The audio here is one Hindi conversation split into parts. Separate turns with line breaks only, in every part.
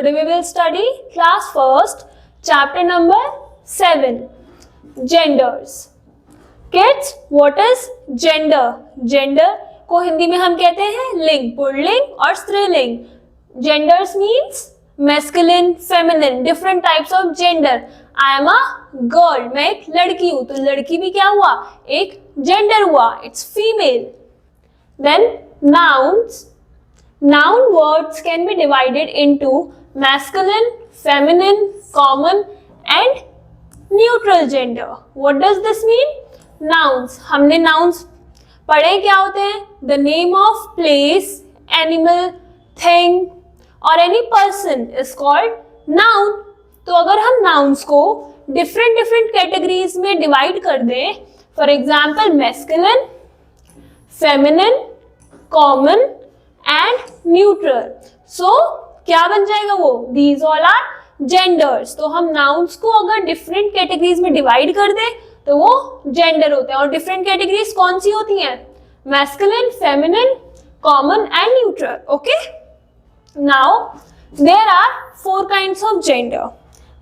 today we will study class first, chapter number 7, genders. Kids, what is gender? Gender को हिंदी में हम कहते हैं लिंग, पुल्लिंग और स्त्रीलिंग. Genders means masculine, feminine, different types of gender. I am a girl, मैं एक लड़की हूँ, तो लड़की भी क्या हुआ? एक gender हुआ, it's female. Then nouns. Noun words can be divided into masculine, feminine, common and neutral gender. What does this mean? Nouns. हमने nouns पढ़े क्या होते हैं? The name of place, animal, thing or any person is called noun. तो अगर हम nouns को different categories में divide कर दें, for example masculine, feminine, common and neutral. So क्या बन जाएगा वो? These all are genders. तो हम nouns को अगर different categories में divide कर दें तो वो gender होते हैं. और different categories कौन सी होती हैं? Masculine, feminine, common and neutral. Okay? Now there are 4 kinds of gender.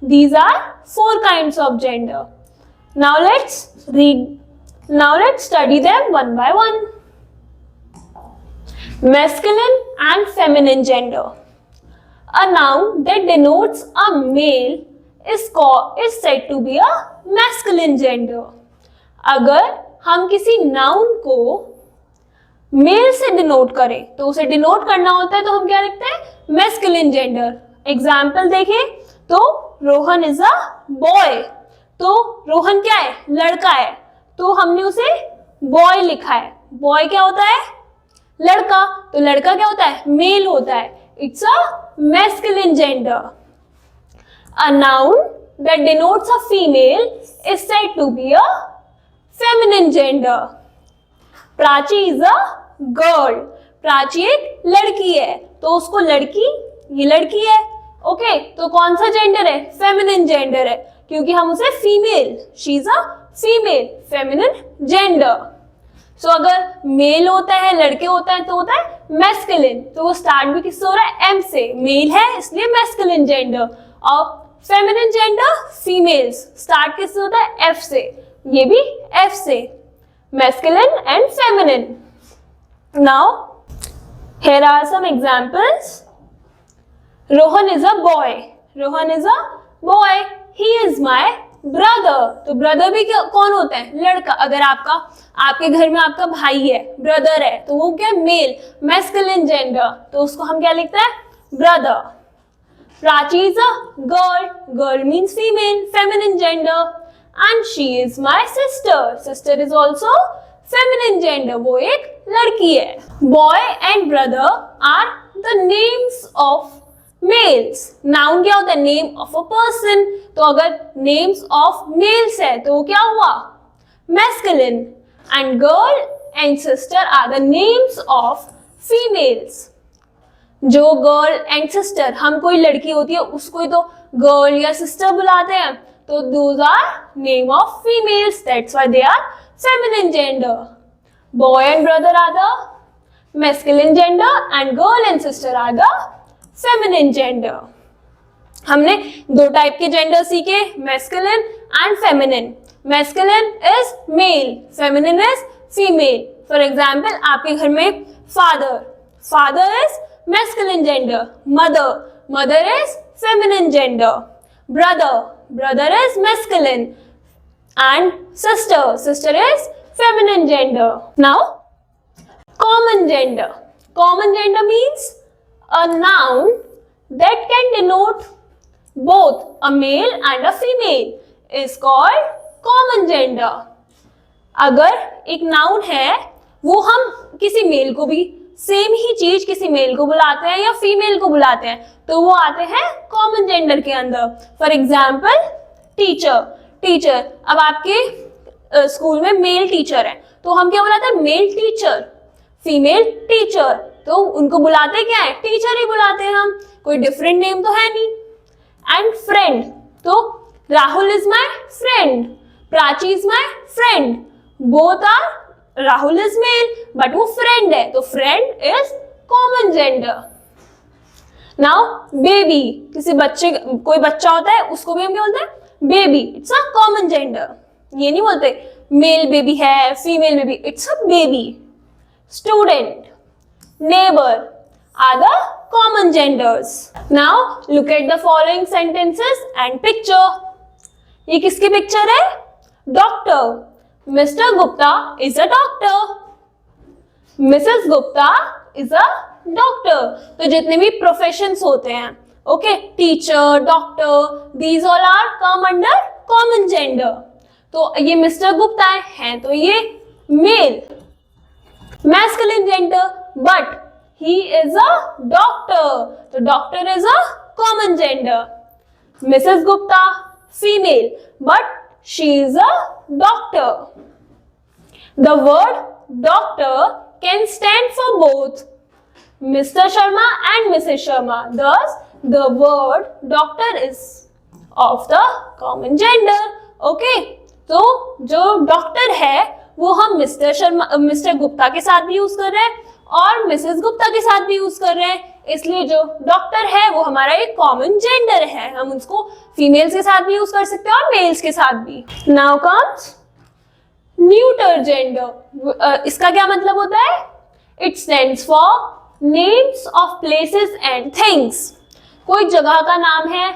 These are 4 kinds of gender. Now let's read. Now let's study them one by one. Masculine and feminine gender. A noun that denotes a male is said to be a masculine gender. अगर हम किसी noun को male से denote करें तो उसे denote करना होता है तो हम क्या लिखते हैं? Masculine gender. Example देखें तो रोहन is a boy. तो रोहन क्या है? लड़का है. तो हमने उसे boy लिखा है. Boy क्या होता है? लड़का. तो लड़का क्या होता है? मेल होता है. It's a masculine gender. A noun that denotes a female is said to be a feminine gender. Prachi is a girl. Prachi एक लड़की है तो उसको लड़की, ये लड़की है. ओके, तो कौन सा जेंडर है? फेमिनिन जेंडर है क्योंकि हम उसे female, she is a female, feminine gender. So अगर मेल होता है, लड़के होता है तो होता है मैस्कुलिन. तो वो स्टार्ट भी किससे हो रहा है? एम से. मेल है इसलिए मैस्कुलिन जेंडर. और फेमिनिन जेंडर फीमेल्स, स्टार्ट किससे होता है? एफ से. ये भी एफ से. Masculine and feminine. Now here are some examples. Rohan is a boy. Rohan is a boy. He is my brother. तो ब्रदर भी कौन होता है? लड़का. अगर आपके घर में आपका भाई है, ब्रदर है, तो वो क्या? Male, masculine gender. तो उसको हम क्या लिखते हैं? Brother. Prachi is a girl. Girl means female, feminine gender. And she is my sister. Sister is also feminine gender. वो एक लड़की है. Boy and brother are the names of males. Noun क्या होता है? Name of a person. तो अगर नेम्स ऑफ मेल्स है तो क्या हुआ? Masculine. And girl and sister are the names of females. जो गर्ल एंड सिस्टर, हम कोई लड़की होती है उसको ही तो गर्ल या सिस्टर बुलाते हैं, तो those are name of females. That's why they are feminine gender. Boy and brother are the masculine gender and girl and sister are the feminine gender. हमने 2 टाइप के जेंडर सीखे, masculine and feminine. Masculine is male, feminine is female. For example आपके घर में father, father is masculine gender. Mother, mother is feminine gender. Brother, brother is masculine. And sister, sister is feminine gender. Now common gender. Common gender means a noun that can denote both a male and a female is called common gender. अगर एक noun है वो हम किसी मेल को भी सेम ही चीज किसी मेल को बुलाते हैं या फीमेल को बुलाते हैं तो वो आते हैं कॉमन जेंडर के अंदर. For example teacher. टीचर, अब आपके स्कूल में मेल टीचर है तो हम क्या बुलाते हैं? Male teacher. फीमेल टीचर, तो उनको बुलाते क्या है? टीचर ही बुलाते हैं हम, कोई डिफरेंट नेम तो है नहीं. एंड फ्रेंड, तो Rahul is my friend, Prachi is my friend. Both are, Rahul is male but वो फ्रेंड है तो friend is common gender. Now baby, किसी बच्चे, कोई बच्चा होता है उसको भी हम क्या बोलते हैं, baby, it's a common gender. ये नहीं बोलते मेल बेबी है, female baby, it's a baby. Student, neighbour are the common genders. Now look at the following sentences and picture. ये किसकी पिक्चर है, doctor, Mr Gupta is a doctor, Mrs Gupta is a doctor. तो जितने भी प्रोफेशंस होते हैं, okay, teacher, doctor, these all are come under common gender. तो ये मिस्टर गुप्ता है तो ये male, masculine gender, but he is a doctor, तो doctor is a common gender. Mrs. Gupta, female, but she is a doctor. The word doctor can stand for both Mr. Sharma and Mrs. Sharma. Thus, the word doctor is of the common gender. Okay, तो जो डॉक्टर है वो हम मिस्टर गुप्ता के साथ भी यूज कर रहे हैं और मिसेस गुप्ता के साथ भी यूज कर रहे हैं, इसलिए जो डॉक्टर है वो हमारा एक कॉमन जेंडर है। हम उसको फीमेल्स के साथ भी यूज कर सकते हैं और मेल्स के साथ भी। Now comes neuter gender. इसका क्या मतलब होता है, it stands for names of places and things. कोई जगह का नाम है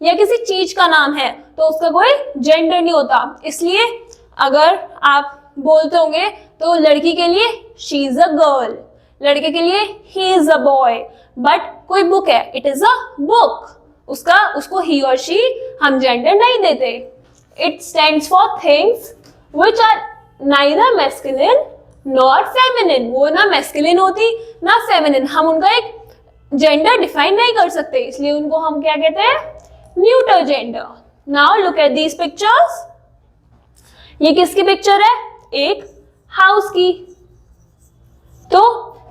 या किसी चीज का नाम है तो उसका कोई जेंडर नहीं होता। इसलिए अगर आप बोलते होंगे तो लड़की के लिए शी इज अ गर्ल, लड़के के लिए he is a boy, but कोई बुक है, इट इज अ बुक, उसको ही और शी हम जेंडर नहीं देते। It stands for things which are neither masculine nor feminine. वो ना मैस्कुलिन होती ना फेमिनिन, हम उनका एक जेंडर डिफाइन नहीं कर सकते, इसलिए उनको हम क्या कहते हैं, neuter gender. Now look at these pictures. ये किसकी पिक्चर है, एक हाउस की। तो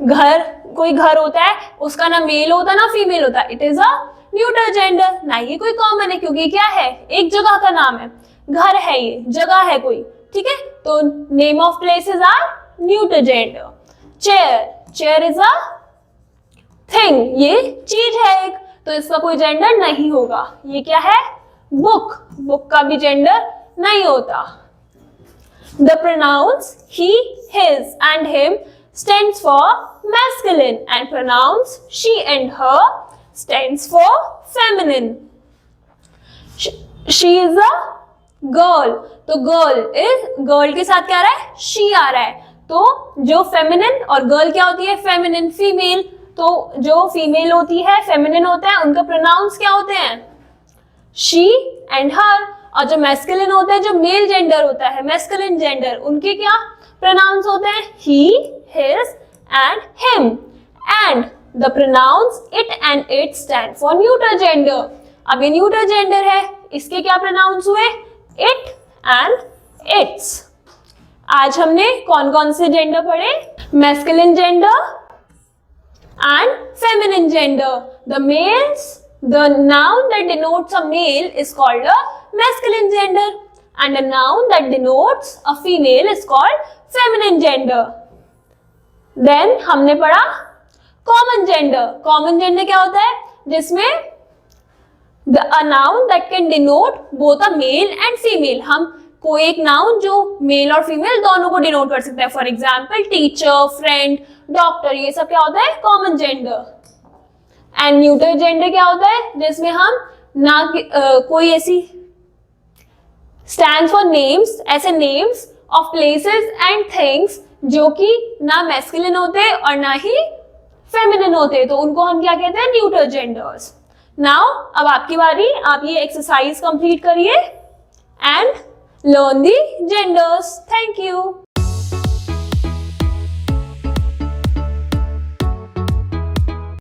घर, कोई घर होता है उसका ना मेल होता ना फीमेल होता, it is a neuter gender. ना ये कोई कॉमन है क्योंकि क्या है, एक जगह का नाम है, घर है, ये जगह है कोई, ठीक है, तो name of places are neuter gender. Chair, chair is a thing, ये चीज है एक, तो इसका कोई जेंडर नहीं होगा। ये क्या है, बुक, बुक का भी जेंडर नहीं होता। The pronouns he, his and him stands for masculine and pronouns she and her stands for feminine. She is a girl, तो girl के साथ क्या आ रहा है, she आ रहा है, तो जो feminine और girl क्या होती है, feminine, female, तो जो female होती है, feminine होता है, उनका pronouns क्या होते हैं, she and her। और जो मैस्कुलिन होता है, जो मेल जेंडर होता है, मैस्कुलिन जेंडर, उनके क्या प्रोनाउंस होते हैं, he, his and him, and the pronouns it and it stand for neuter gender. अब ये न्यूटर जेंडर है, इसके क्या प्रोनाउंस हुए, इट एंड इट्स। आज हमने कौन कौन से जेंडर पढ़े, masculine gender and feminine gender. The mails, the noun that denotes a male is called a masculine gender and a noun that denotes a female is called feminine gender. Then हमने पढ़ा common gender. Common gender क्या होता है, जिसमें a noun that can denote both a male and female। हम कोई एक नाउन जो मेल और फीमेल दोनों को डिनोट कर सकते हैं, for example teacher, friend, doctor, ये सब क्या होता है, common gender. And neuter gender क्या होता है, जिसमें हम ना कोई ऐसी स्टैंड फॉर नेम्स, ऐसे names of places and things जो कि ना मैस्कुलिन होते और ना ही फेमिनिन होते, तो उनको हम क्या कहते हैं, न्यूटर जेंडर्स। नाउ अब आपकी बारी, आप ये एक्सरसाइज कंप्लीट करिए and learn the genders. Thank you.